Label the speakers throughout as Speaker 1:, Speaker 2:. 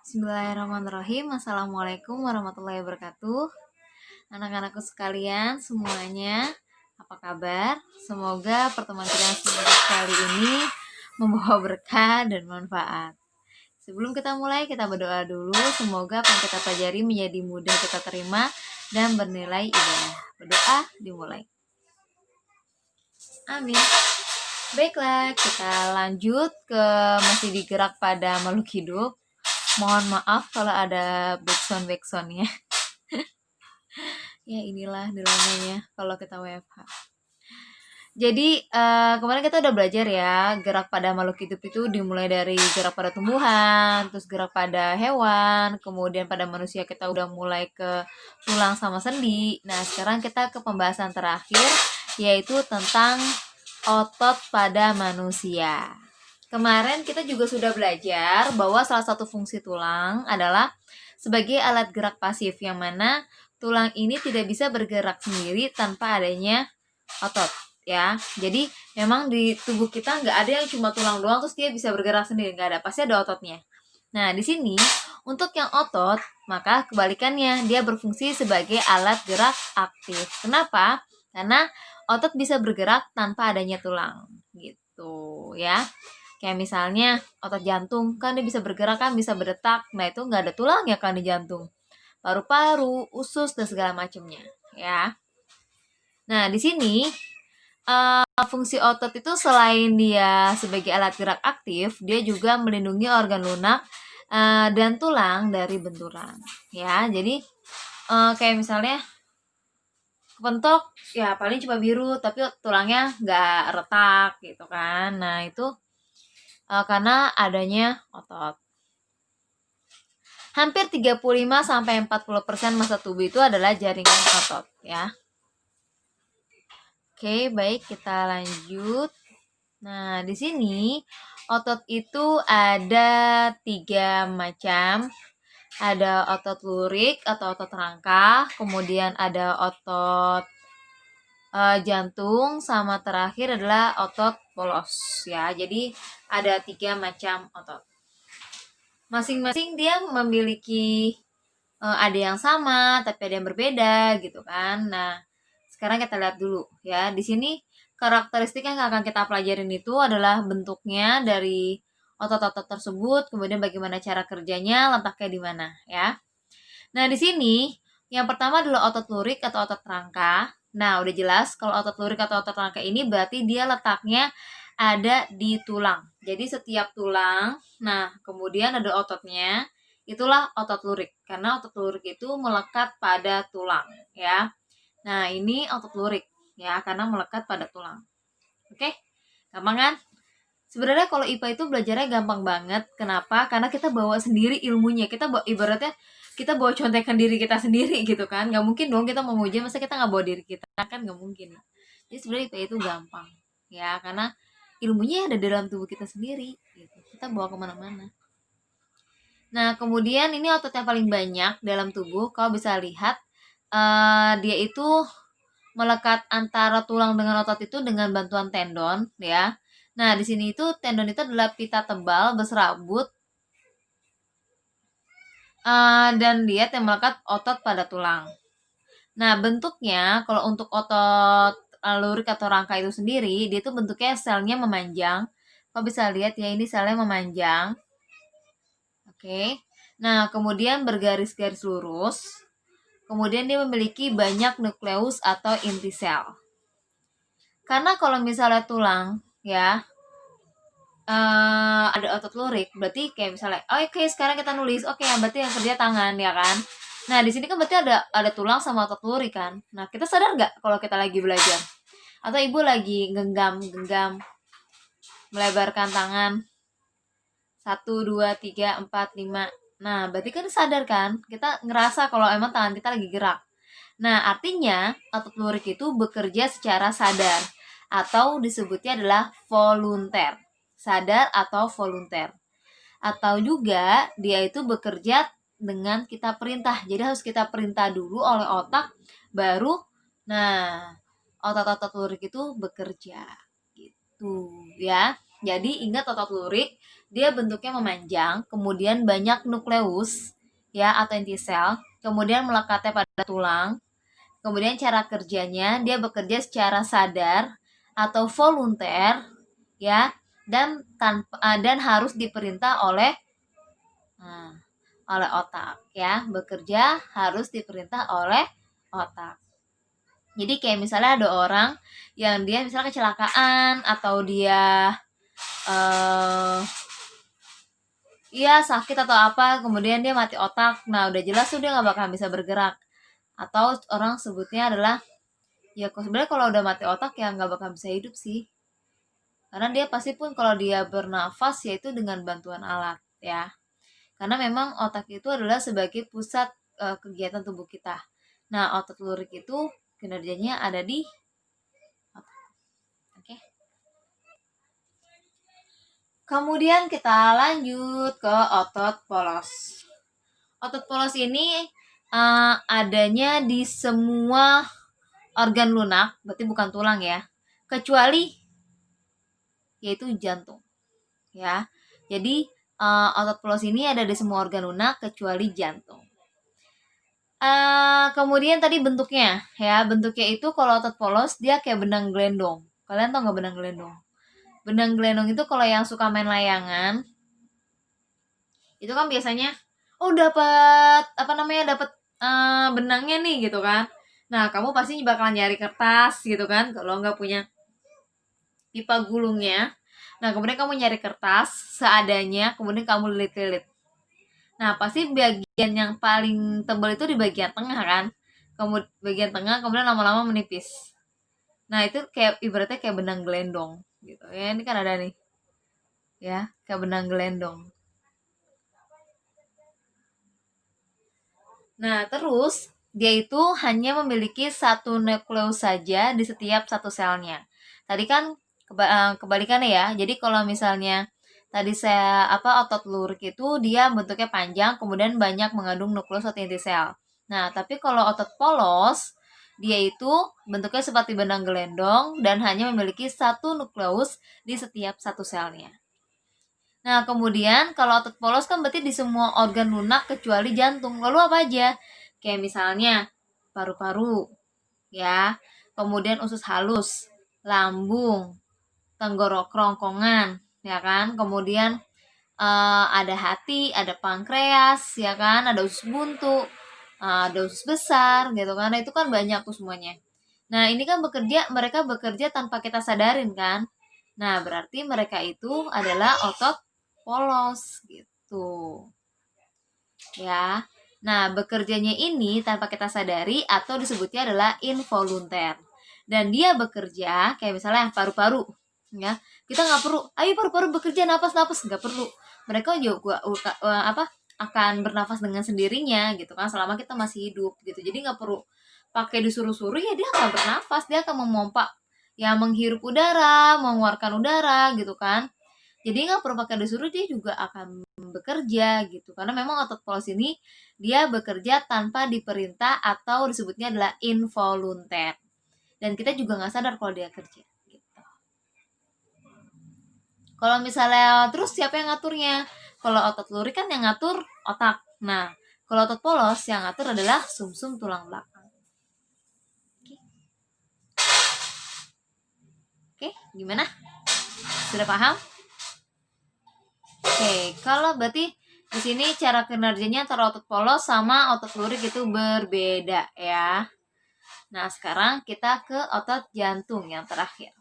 Speaker 1: Bismillahirrahmanirrahim. Assalamualaikum warahmatullahi wabarakatuh. Anak-anakku sekalian semuanya, apa kabar? Semoga pertemuan kita kali ini membawa berkah dan manfaat. Sebelum kita mulai, kita berdoa dulu. Semoga apa yang kita pelajari menjadi mudah kita terima dan bernilai ibadah. Berdoa dimulai. Amin. Baiklah, kita lanjut ke masih digerak pada makhluk hidup. Mohon maaf kalau ada backsound-backsoundnya. Ya inilah dilamanya kalau kita WFH. Jadi kemarin kita udah belajar ya, gerak pada makhluk hidup itu dimulai dari gerak pada tumbuhan, terus gerak pada hewan, kemudian pada manusia kita udah mulai ke tulang sama sendi. Nah sekarang kita ke pembahasan terakhir, yaitu tentang otot pada manusia. Kemarin kita juga sudah belajar bahwa salah satu fungsi tulang adalah sebagai alat gerak pasif, yang mana tulang ini tidak bisa bergerak sendiri tanpa adanya otot ya. Jadi memang di tubuh kita nggak ada yang cuma tulang doang terus dia bisa bergerak sendiri, nggak ada, pasti ada ototnya. Nah di sini untuk yang otot, maka kebalikannya, dia berfungsi sebagai alat gerak aktif. Kenapa? Karena otot bisa bergerak tanpa adanya tulang gitu ya. Kayak misalnya otot jantung kan dia bisa bergerak, kan bisa berdetak. Nah itu nggak ada tulang ya kan di jantung, paru-paru, usus dan segala macamnya ya. Nah di sini fungsi otot itu selain dia sebagai alat gerak aktif, dia juga melindungi organ lunak dan tulang dari benturan ya. Jadi kayak misalnya kepentok ya paling cuma biru tapi tulangnya nggak retak gitu kan. Nah itu karena adanya otot. Hampir 35-40% massa tubuh itu adalah jaringan otot ya. Oke, baik, kita lanjut. Nah, di sini otot itu ada 3 macam. Ada otot lurik atau otot rangka, kemudian ada otot jantung, sama terakhir adalah otot polos ya. Jadi ada 3 macam otot. Masing-masing dia memiliki ada yang sama tapi ada yang berbeda gitu kan. Nah, sekarang kita lihat dulu ya. Di sini karakteristik yang akan kita pelajarin itu adalah bentuknya dari otot-otot tersebut, kemudian bagaimana cara kerjanya, letaknya di mana ya. Nah, di sini yang pertama adalah otot lurik atau otot rangka. Nah, udah jelas kalau otot lurik atau otot rangka ini berarti dia letaknya ada di tulang. Jadi setiap tulang, nah kemudian ada ototnya, itulah otot lurik. Karena otot lurik itu melekat pada tulang ya. Nah, ini otot lurik ya, karena melekat pada tulang. Oke? Gampang kan? Sebenarnya kalau IPA itu belajarnya gampang banget. Kenapa? Karena kita bawa sendiri ilmunya. Kita ibaratnya kita bawa contekan diri kita sendiri gitu kan. Nggak mungkin dong kita mau ujian masa kita nggak bawa diri kita, kan nggak mungkin. Jadi sebenarnya IPA itu gampang ya, karena ilmunya ada dalam tubuh kita sendiri gitu. Kita bawa kemana-mana. Nah kemudian ini otot yang paling banyak dalam tubuh. Kau bisa lihat dia itu melekat antara tulang dengan otot itu dengan bantuan tendon ya. Nah di sini itu tendon itu adalah pita tebal berserabut dan lihat yang melekat otot pada tulang. Nah bentuknya kalau untuk otot lurik atau rangka itu sendiri, dia itu bentuknya selnya memanjang. Kau bisa lihat ya, ini selnya memanjang. Oke. Nah kemudian bergaris-garis lurus. Kemudian dia memiliki banyak nukleus atau inti sel. Karena kalau misalnya tulang ya ada otot lurik, berarti kayak misalnya oke, sekarang kita nulis, oke, berarti yang kerja tangan ya kan. Nah di sini kan berarti ada tulang sama otot lurik kan. Nah kita sadar nggak kalau kita lagi belajar atau ibu lagi genggam melebarkan tangan 1, 2, 3, 4, 5. Nah berarti kan sadar kan, kita ngerasa kalau emang tangan kita lagi gerak. Nah artinya otot lurik itu bekerja secara sadar atau disebutnya adalah volunter. Sadar atau volunter. Atau juga dia itu bekerja dengan kita perintah. Jadi harus kita perintah dulu oleh otak, baru nah otot-otot lurik itu bekerja gitu ya. Jadi ingat otot lurik, dia bentuknya memanjang, kemudian banyak nukleus ya atau inti sel, kemudian melekatnya pada tulang. Kemudian cara kerjanya dia bekerja secara sadar atau volunter ya dan harus diperintah nah, oleh otak ya. Bekerja harus diperintah oleh otak. Jadi kayak misalnya ada orang yang dia misalnya kecelakaan atau dia iya sakit atau apa, kemudian dia mati otak. Nah udah jelas tuh dia nggak bakal bisa bergerak. Atau orang sebutnya adalah ya sebenarnya kalau udah mati otak ya nggak bakal bisa hidup sih. Karena dia pasti pun kalau dia bernafas yaitu dengan bantuan alat ya. Karena memang otak itu adalah sebagai pusat kegiatan tubuh kita. Nah otot lurik itu kinerjanya ada di otak. Oke. Kemudian kita lanjut ke otot polos. Otot polos ini adanya di semua organ lunak, berarti bukan tulang ya, kecuali yaitu jantung. Ya, jadi otot polos ini ada di semua organ lunak kecuali jantung. Kemudian tadi bentuknya, ya bentuknya itu kalau otot polos dia kayak benang gelendong. Kalian tau nggak benang gelendong? Benang gelendong itu kalau yang suka main layangan, itu kan biasanya, oh dapat apa namanya dapat benangnya nih gitu kan. Nah kamu pasti bakal nyari kertas gitu kan, kalau nggak punya pipa gulungnya. Nah kemudian kamu nyari kertas seadanya, kemudian kamu lilit-lilit. Nah pasti bagian yang paling tebal itu di bagian tengah kan, kemudian bagian tengah kemudian lama-lama menipis. Nah itu kayak ibaratnya kayak benang gelendong gitu ya. Ini kan ada nih ya, kayak benang gelendong. Nah, terus dia itu hanya memiliki satu nukleus saja di setiap satu selnya. Tadi kan kebalikannya ya. Jadi kalau misalnya tadi saya otot lurik itu dia bentuknya panjang, kemudian banyak mengandung nukleus atau inti sel. Nah, tapi kalau otot polos dia itu bentuknya seperti benang gelendong dan hanya memiliki satu nukleus di setiap satu selnya. Nah, kemudian kalau otot polos kan berarti di semua organ lunak kecuali jantung. Lalu apa aja? Kayak misalnya paru-paru, ya. Kemudian usus halus, lambung, tenggorok kerongkongan, ya kan? Kemudian ada hati, ada pankreas, ya kan? Ada usus buntu, ada usus besar, gitu kan? Nah, itu kan banyak tuh semuanya. Nah, ini kan mereka bekerja tanpa kita sadarin kan? Nah, berarti mereka itu adalah otot polos gitu. Ya. Nah, bekerjanya ini tanpa kita sadari atau disebutnya adalah involunter. Dan dia bekerja kayak misalnya paru-paru, ya. Kita nggak perlu, ayo paru-paru bekerja napas-napas, nggak perlu. Mereka juga akan bernafas dengan sendirinya gitu kan selama kita masih hidup gitu. Jadi nggak perlu pakai disuruh-suruh ya dia akan bernafas, dia akan memompa ya menghirup udara, mengeluarkan udara gitu kan. Jadi nggak perlu pakai disuruh dia juga akan bekerja gitu. Karena memang otot polos ini dia bekerja tanpa diperintah atau disebutnya adalah involunter. Dan kita juga nggak sadar kalau dia kerja. Gitu. Kalau misalnya terus siapa yang ngaturnya? Kalau otot lurik kan yang ngatur otak. Nah, kalau otot polos yang ngatur adalah sumsum tulang belakang. Oke, gimana? Sudah paham? Oke, kalau berarti di sini cara kinerjanya antara otot polos sama otot lurik itu berbeda ya. Nah, sekarang kita ke otot jantung yang terakhir.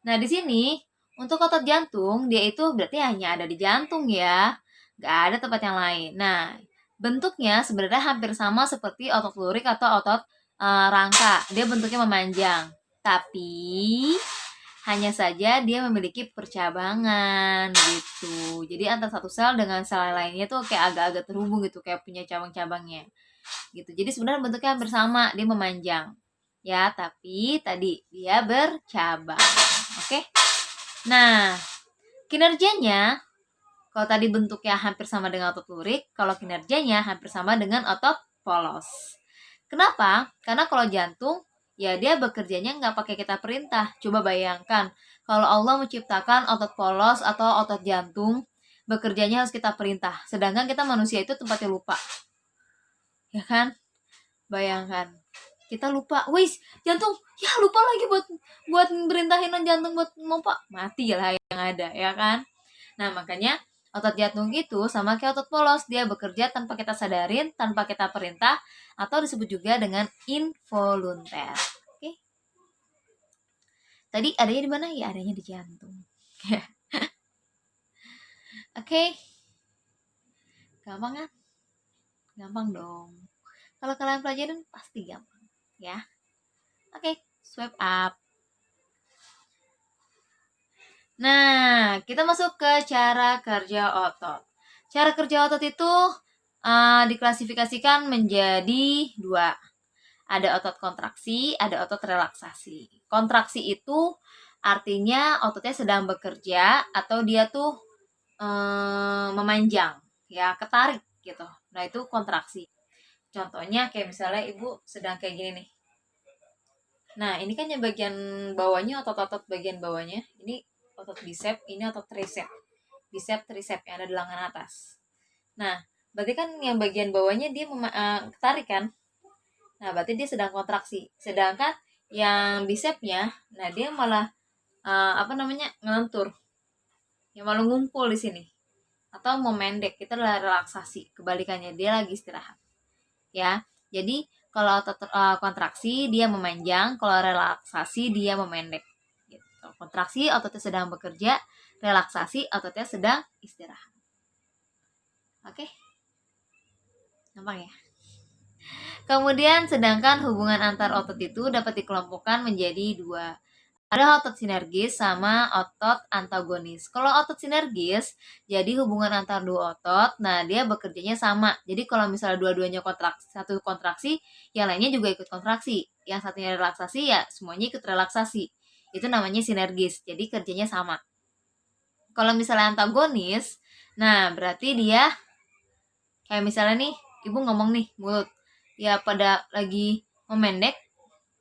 Speaker 1: Nah, di sini untuk otot jantung dia itu berarti hanya ada di jantung ya. Gak ada tempat yang lain. Nah, bentuknya sebenarnya hampir sama seperti otot lurik atau otot rangka. Dia bentuknya memanjang. Tapi hanya saja dia memiliki percabangan gitu. Jadi antara satu sel dengan sel lainnya tuh kayak agak-agak terhubung gitu, kayak punya cabang-cabangnya. Gitu. Jadi sebenarnya bentuknya hampir sama, dia memanjang. Ya, tapi tadi dia bercabang. Oke. Nah, kinerjanya kalau tadi bentuknya hampir sama dengan otot lurik, kalau kinerjanya hampir sama dengan otot polos. Kenapa? Karena kalau jantung ya dia bekerjanya nggak pakai kita perintah. Coba bayangkan, kalau Allah menciptakan otot polos atau otot jantung, bekerjanya harus kita perintah. Sedangkan kita manusia itu tempatnya lupa. Ya kan? Bayangkan. Kita lupa, wis jantung, ya lupa lagi buat berintahin jantung buat mompa, mati lah yang ada, ya kan. Nah makanya otot jantung itu sama kayak otot polos, dia bekerja tanpa kita sadarin, tanpa kita perintah, atau disebut juga dengan involunter. Oke, tadi adanya di mana? Ya adanya di jantung. Oke, gampang kan? Gampang dong. Kalau kalian pelajarin pasti gampang ya. Oke, swipe up. Nah, kita masuk ke cara kerja otot. Cara kerja otot itu diklasifikasikan menjadi 2. Ada otot kontraksi, ada otot relaksasi. Kontraksi itu artinya ototnya sedang bekerja atau dia tuh memanjang, ya ketarik gitu. Nah itu kontraksi. Contohnya kayak misalnya ibu sedang kayak gini nih. Nah ini kan yang bagian bawahnya, otot-otot bagian bawahnya. Ini otot bicep, ini otot tricep. Bicep, tricep yang ada di lengan atas. Nah berarti kan yang bagian bawahnya dia ketarik kan. Nah berarti dia sedang kontraksi. Sedangkan yang bicepnya, nah dia malah ngelentur. Yang malah ngumpul di sini. Atau memendek, itu adalah relaksasi. Kebalikannya dia lagi istirahat. Ya. Jadi kalau kontraksi dia memanjang, kalau relaksasi dia memendek. Gitu. Kontraksi ototnya sedang bekerja, relaksasi ototnya sedang istirahat. Oke. Gampang ya? Kemudian sedangkan hubungan antar otot itu dapat dikelompokkan menjadi 2. Ada otot sinergis sama otot antagonis. Kalau otot sinergis, jadi hubungan antar dua otot, nah dia bekerjanya sama. Jadi kalau misalnya dua-duanya satu kontraksi, yang lainnya juga ikut kontraksi. Yang satunya relaksasi, ya semuanya ikut relaksasi. Itu namanya sinergis, jadi kerjanya sama. Kalau misalnya antagonis, nah berarti dia, kayak misalnya nih, ibu ngomong nih, mulut. Ya pada lagi memendek,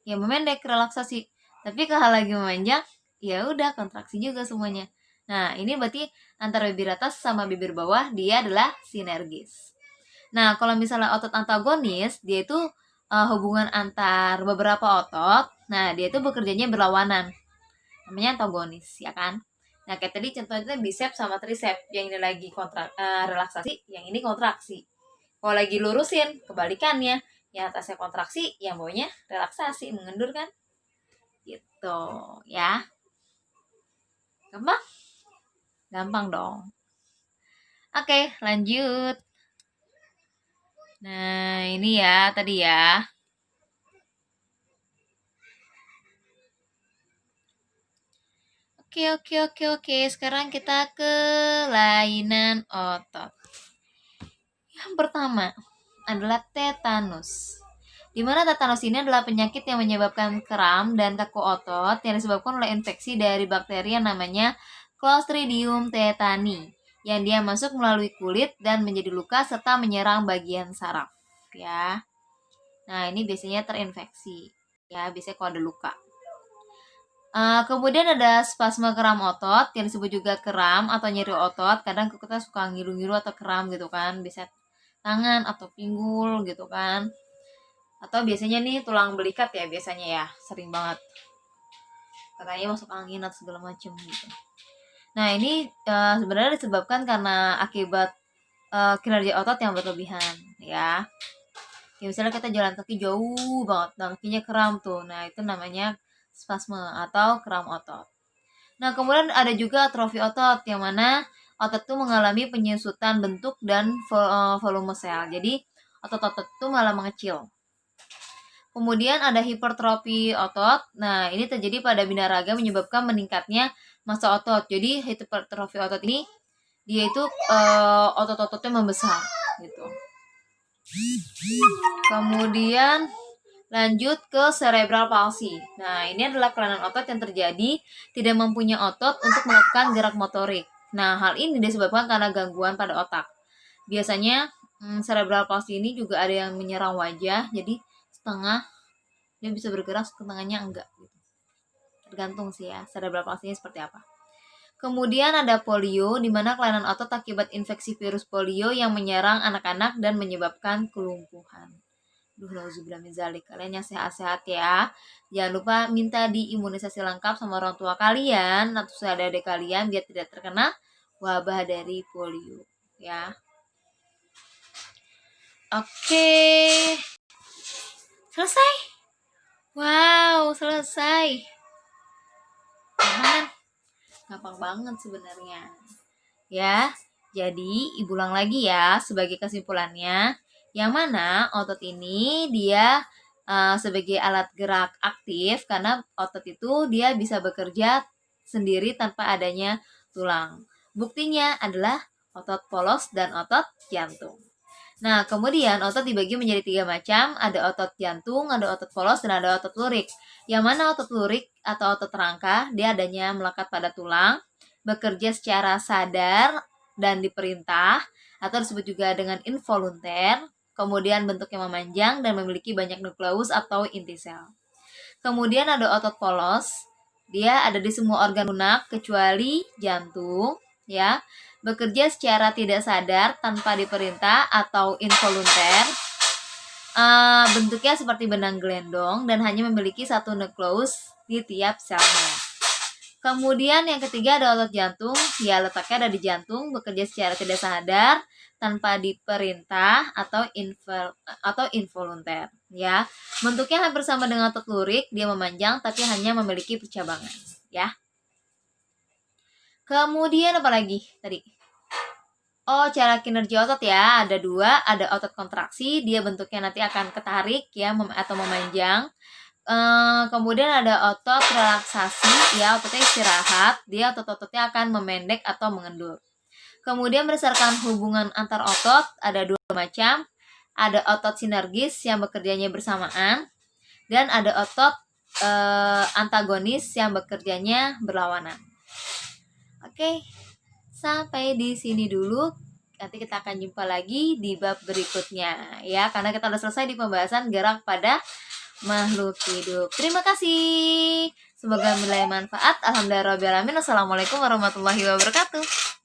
Speaker 1: ya memendek relaksasi. Tapi kalau lagi memanjang, ya udah kontraksi juga semuanya. Nah, ini berarti antara bibir atas sama bibir bawah dia adalah sinergis. Nah, kalau misalnya otot antagonis, dia itu hubungan antar beberapa otot. Nah, dia itu bekerjanya berlawanan. Namanya antagonis, ya kan? Nah, kayak tadi contohnya bicep sama tricep. Yang ini lagi relaksasi, yang ini kontraksi. Kalau lagi lurusin, kebalikannya. Yang atasnya kontraksi, yang bawahnya relaksasi, mengendur kan? Gitu ya. Gampang dong. Oke, lanjut. Nah ini ya tadi ya. Oke. Sekarang kita ke lainan otot. Yang pertama adalah tetanus. Di mana tetanus ini adalah penyakit yang menyebabkan kram dan kaku otot yang disebabkan oleh infeksi dari bakteri yang namanya Clostridium tetani, yang dia masuk melalui kulit dan menjadi luka serta menyerang bagian saraf. Ya, nah ini biasanya terinfeksi. Ya, biasanya kalau ada luka. Kemudian ada spasme kram otot yang disebut juga kram atau nyeri otot. Kadang kita suka ngilu-ngilu atau kram gitu kan, bisa tangan atau pinggul gitu kan. Atau biasanya nih tulang belikat ya biasanya ya, sering banget. Katanya masuk angin atau segala macam gitu. Nah ini sebenarnya disebabkan karena akibat kinerja otot yang berlebihan ya. Ya misalnya kita jalan kaki jauh banget, nah kakinya kram tuh. Nah itu namanya spasme atau kram otot. Nah kemudian ada juga atrofi otot yang mana otot itu mengalami penyusutan bentuk dan volume sel. Jadi otot-otot itu malah mengecil. Kemudian ada hipertrofi otot. Nah, ini terjadi pada binaraga menyebabkan meningkatnya massa otot. Jadi hipertrofi otot ini dia itu otot-ototnya membesar gitu. Kemudian lanjut ke cerebral palsy. Nah, ini adalah kelainan otot yang terjadi tidak mempunyai otot untuk melakukan gerak motorik. Nah, hal ini disebabkan karena gangguan pada otak. Biasanya cerebral palsy ini juga ada yang menyerang wajah, jadi setengah dia bisa bergerak, setengahnya enggak gitu. Tergantung sih ya serebral palsinya seperti apa. Kemudian ada polio, di mana kelainan otot akibat infeksi virus polio yang menyerang anak-anak dan menyebabkan kelumpuhan. Nauzubillah min dzalik. Kalian yang sehat-sehat ya. Jangan lupa minta diimunisasi lengkap sama orang tua kalian atau adik-adik kalian biar tidak terkena wabah dari polio ya. Oke. Selesai. Wow, selesai. Gampang banget sebenarnya. Ya, jadi ibu ulang lagi ya sebagai kesimpulannya. Yang mana otot ini dia sebagai alat gerak aktif karena otot itu dia bisa bekerja sendiri tanpa adanya tulang. Buktinya adalah otot polos dan otot jantung. Nah, kemudian otot dibagi menjadi 3 macam, ada otot jantung, ada otot polos, dan ada otot lurik. Yang mana otot lurik atau otot rangka, dia adanya melekat pada tulang, bekerja secara sadar dan diperintah, atau disebut juga dengan involunter, kemudian bentuknya memanjang dan memiliki banyak nukleus atau inti sel. Kemudian ada otot polos, dia ada di semua organ lunak kecuali jantung, ya. Bekerja secara tidak sadar tanpa diperintah atau involunter. Bentuknya seperti benang gelendong dan hanya memiliki satu nukleus di tiap selnya. Kemudian yang ketiga ada otot jantung, ya letaknya ada di jantung, bekerja secara tidak sadar tanpa diperintah atau involunter, ya. Bentuknya hampir sama dengan otot lurik, dia memanjang tapi hanya memiliki percabangan, ya. Kemudian apa lagi tadi? Oh, cara kinerja otot ya, ada 2, ada otot kontraksi, dia bentuknya nanti akan ketarik ya atau memanjang. Kemudian ada otot relaksasi, ya ototnya istirahat, dia otot-ototnya akan memendek atau mengendur. Kemudian berdasarkan hubungan antar otot ada 2 macam, ada otot sinergis yang bekerjanya bersamaan, dan ada otot antagonis yang bekerjanya berlawanan. Oke, sampai di sini dulu. Nanti kita akan jumpa lagi di bab berikutnya ya, karena kita udah selesai di pembahasan gerak pada makhluk hidup. Terima kasih. Semoga menilai manfaat. Alhamdulillahirabbil alamin. Assalamualaikum warahmatullahi wabarakatuh.